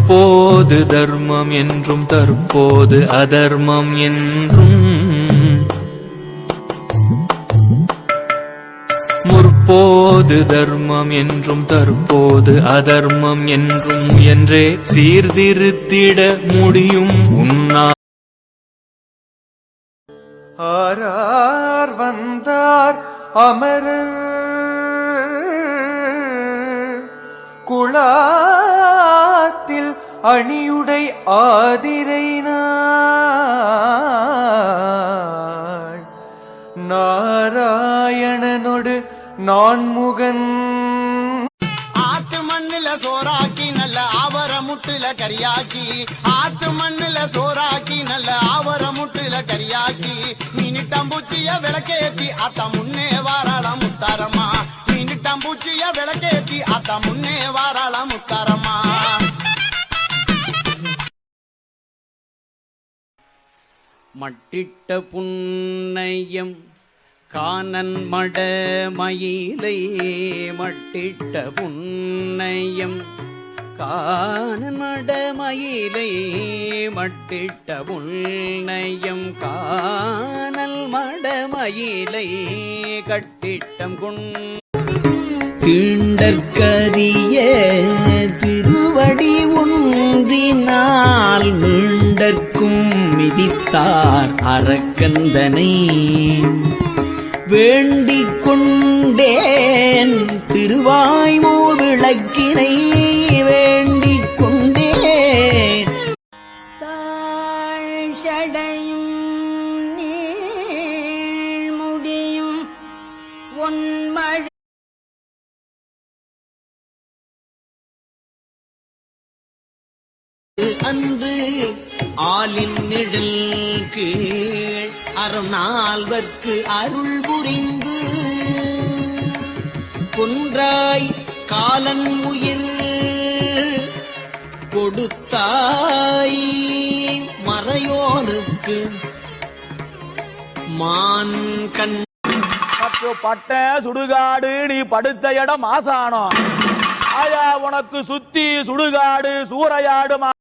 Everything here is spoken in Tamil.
முற்போது தர்மம் என்றும் தற்போது அதர்மம் என்றும், முற்போது தர்மம் என்றும் தற்போது அதர்மம் என்றும் முயன்றே சீர்திருத்திட முடியும் உன்னா. ஆரார் வந்தார் அமரர் குழாத்தில் அணியுடை ஆதிரை நாள் நாராயணனோடு நான்முகன். ஆத்து மண்ணுல சோறாக்கி நல்ல ஆவர முட்டுல கரியாக்கி, ஆத்து மண்ணுல சோறாக்கி நல்ல ஆவர முட்டுல கரியாக்கி, மீனிட்டம்பூச்சிய விளக்கேத்தி அத்த முன்னே வாராள முத்தாரம்மா, மீனிட்டம்பூச்சிய விளக்கேத்தி அத்த முன்னே வாராள முத்தாரம்மா. மட்டிட்ட புன்னையம் கானன் மடமயிலை, மட்டிட்ட புன்னையம் கானன் மடமயிலை, மட்டிட்ட புன்னையம் கானல் மடமயிலை, கட்டிட்டம் தீண்டற்கரிய திருவடி ஒன்றினால் மீண்டற்கும் மிதித்தார் அரக்கந்தனை, வேண்டிக் கொண்டேன் திருவாய்மூர் விளக்கினை, வேண்டிக் கொண்டேன். தாழ்ஷடையும் நீள் முடியும் ஒன்மழை அன்று ஆலின் நிழல் கீழ் அருநால்வர்க்கு அருள் புரிந்து, கொன்றாய் காலன் உயிர் கொடுத்தாய் மறையோனுக்கு மான் கண். பட்ட சுடுகாடு நீ படுத்த இடம் ஆசானம், ஆயா உனக்கு சுத்தி சுடுகாடு சூறையாடு.